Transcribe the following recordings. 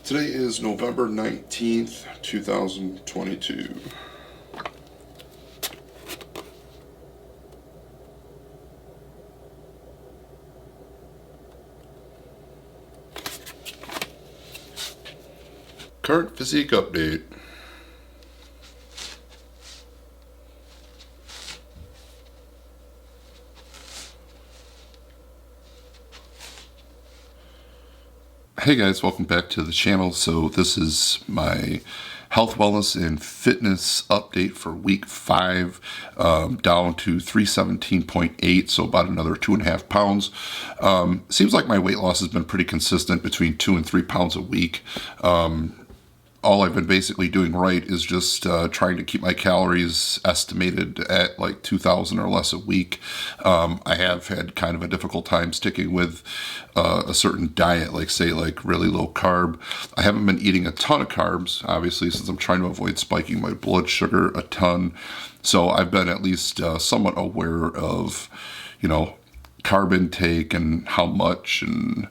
Today is November 19th, 2022. Current physique update. Hey guys, welcome back to the channel. So this is my health, wellness, and fitness update for week 5, down to 317.8, so about another 2.5 pounds. Seems like my weight loss has been pretty consistent between 2 and 3 pounds a week. All I've been basically doing right is just trying to keep my calories estimated at like 2,000 or less a week. I have had kind of a difficult time sticking with a certain diet, like say like really low carb. I haven't been eating a ton of carbs, obviously, since I'm trying to avoid spiking my blood sugar a ton. So I've been at least somewhat aware of, carb intake and how much, and,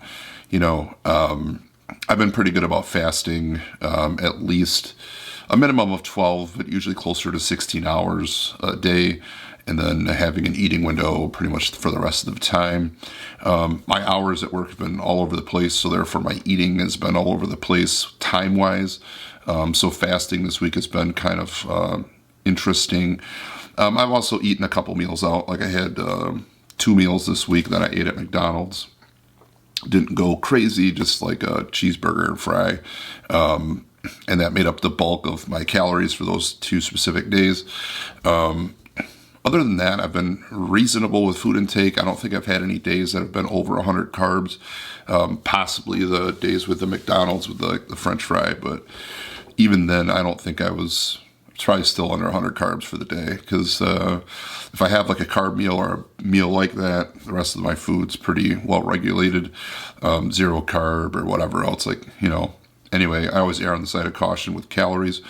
I've been pretty good about fasting, at least a minimum of 12, but usually closer to 16 hours a day, and then having an eating window pretty much for the rest of the time. My hours at work have been all over the place, so therefore my eating has been all over the place time-wise. So fasting this week has been kind of interesting. I've also eaten a couple meals out, like I had 2 meals this week that I ate at McDonald's. Didn't go crazy, just like a cheeseburger and fry. And that made up the bulk of my calories for those 2 specific days. Other than that, I've been reasonable with food intake. I don't think I've had any days that have been over 100 carbs. Possibly the days with the McDonald's with the French fry, but even then, I don't think I was probably still under 100 carbs for the day, because if I have like a carb meal or a meal like that, the rest of my food's pretty well regulated, 0 carb or whatever else, anyway, I always err on the side of caution with calories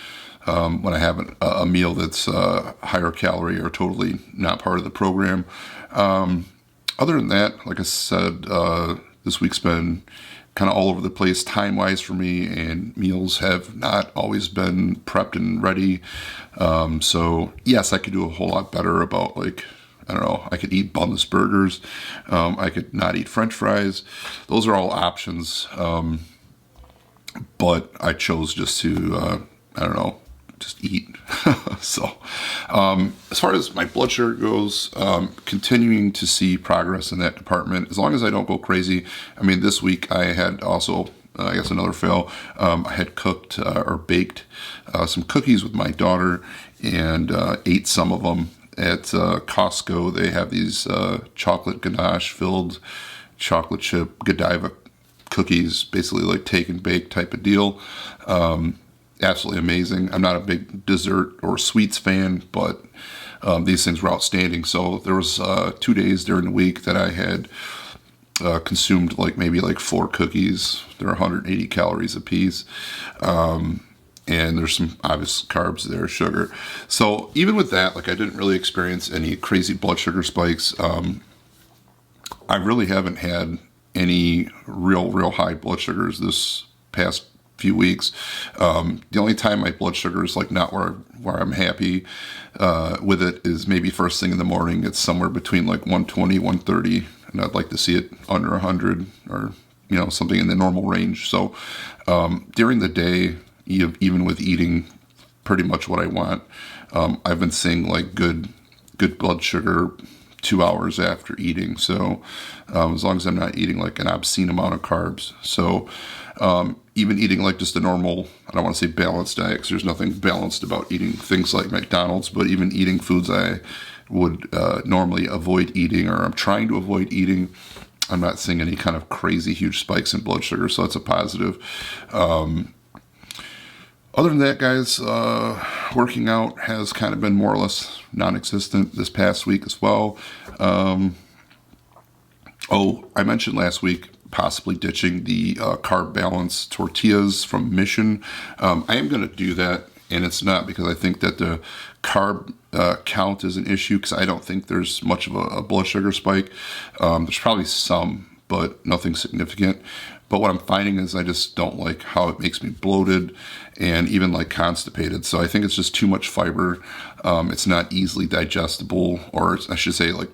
when I have a meal that's higher calorie or totally not part of the program. Other than that, like I said, this week's been kind of all over the place time-wise for me, and meals have not always been prepped and ready. So yes, I could do a whole lot better about, I could eat bunless burgers. I could not eat French fries. Those are all options. But I chose just to, just eat. So, as far as my blood sugar goes, continuing to see progress in that department, as long as I don't go crazy. I mean, this week I had also, I guess another fail. I had cooked or baked some cookies with my daughter, and ate some of them at Costco. They have these chocolate ganache filled chocolate chip Godiva cookies, basically like take and bake type of deal. Absolutely amazing. I'm not a big dessert or sweets fan, but these things were outstanding. So there was 2 days during the week that I had consumed maybe 4 cookies. They're 180 calories a piece. And there's some obvious carbs there, sugar. So even with that, I didn't really experience any crazy blood sugar spikes. I really haven't had any real high blood sugars this past few weeks. The only time my blood sugar is not where I'm happy with it is maybe first thing in the morning. It's somewhere between 120, 130, and I'd like to see it under 100, or something in the normal range. So during the day, even with eating pretty much what I want, I've been seeing good blood sugar 2 hours after eating. So as long as I'm not eating an obscene amount of carbs. So even eating just a normal, I don't want to say balanced diet, because there's nothing balanced about eating things like McDonald's, but even eating foods I would normally avoid eating, or I'm trying to avoid eating, I'm not seeing any kind of crazy huge spikes in blood sugar. So that's a positive. Other than that, guys, working out has kind of been more or less non-existent this past week as well. I mentioned last week possibly ditching the carb balance tortillas from Mission. I am going to do that, and it's not because I think that the carb count is an issue, because I don't think there's much of a blood sugar spike. There's probably some, but nothing significant. But what I'm finding is I just don't like how it makes me bloated and even like constipated. So I think it's just too much fiber. It's not easily digestible, or I should say, like,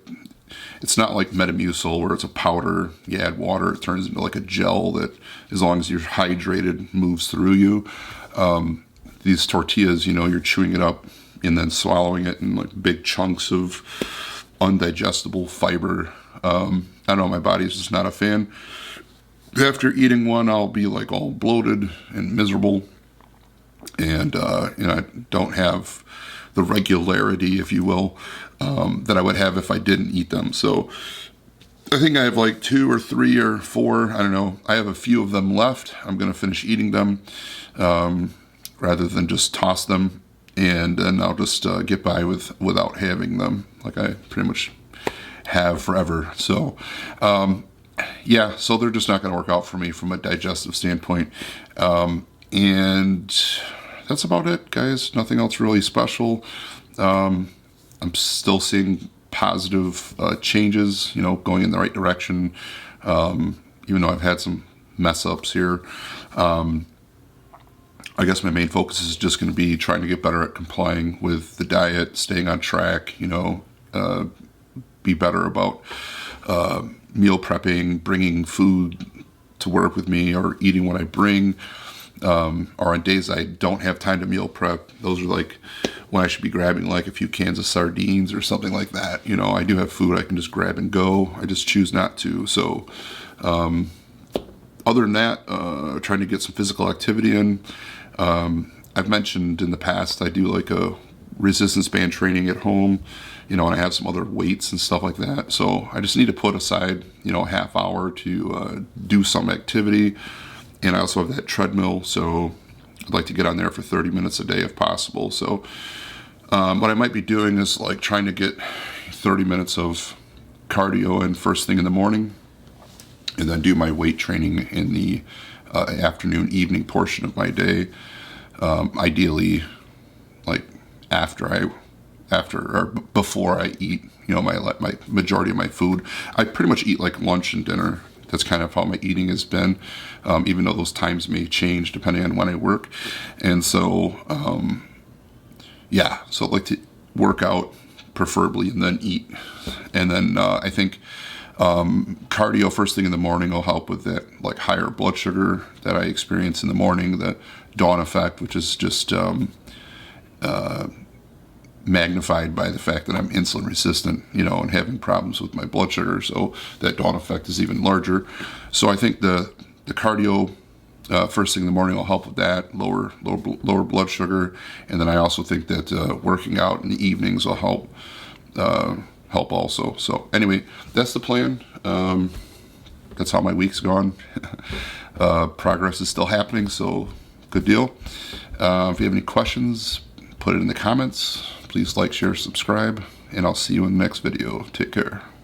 it's not like Metamucil where it's a powder. You add water, it turns into like a gel that, as long as you're hydrated, moves through you. These tortillas, you're chewing it up and then swallowing it in like big chunks of undigestible fiber. I don't know, my body's just not a fan. After eating one, I'll be like all bloated and miserable, and I don't have the regularity, if you will, that I would have if I didn't eat them. So I think I have like 2 or 3 or 4, I don't know. I have a few of them left. I'm going to finish eating them rather than just toss them, and then I'll just get by without having them, like I pretty much have forever. So yeah, so they're just not going to work out for me from a digestive standpoint. And that's about it, guys. Nothing else really special. I'm still seeing positive changes, going in the right direction, even though I've had some mess ups here. I guess my main focus is just going to be trying to get better at complying with the diet, staying on track, be better about meal prepping, bringing food to work with me, or eating what I bring, or on days I don't have time to meal prep. Those are like when I should be grabbing like a few cans of sardines or something like that. I do have food I can just grab and go. I just choose not to. So other than that, trying to get some physical activity in. I've mentioned in the past I do like a resistance band training at home, and I have some other weights and stuff like that. So I just need to put aside, a half hour to do some activity. And I also have that treadmill, so I'd like to get on there for 30 minutes a day if possible. So what I might be doing is like trying to get 30 minutes of cardio in first thing in the morning, and then do my weight training in the afternoon, evening portion of my day. Ideally, like before I eat, my majority of my food. I pretty much eat like lunch and dinner. That's kind of how my eating has been, even though those times may change depending on when I work. And so, so I'd like to work out preferably and then eat. And then I think cardio first thing in the morning will help with that like higher blood sugar that I experience in the morning, the dawn effect, which is just magnified by the fact that I'm insulin resistant, and having problems with my blood sugar. So that dawn effect is even larger. So I think the cardio first thing in the morning will help with that, lower blood sugar. And then I also think that working out in the evenings will help also. So anyway, that's the plan. That's how my week's gone. Progress is still happening, so good deal. If you have any questions, put it in the comments. Please like, share, subscribe, and I'll see you in the next video. Take care.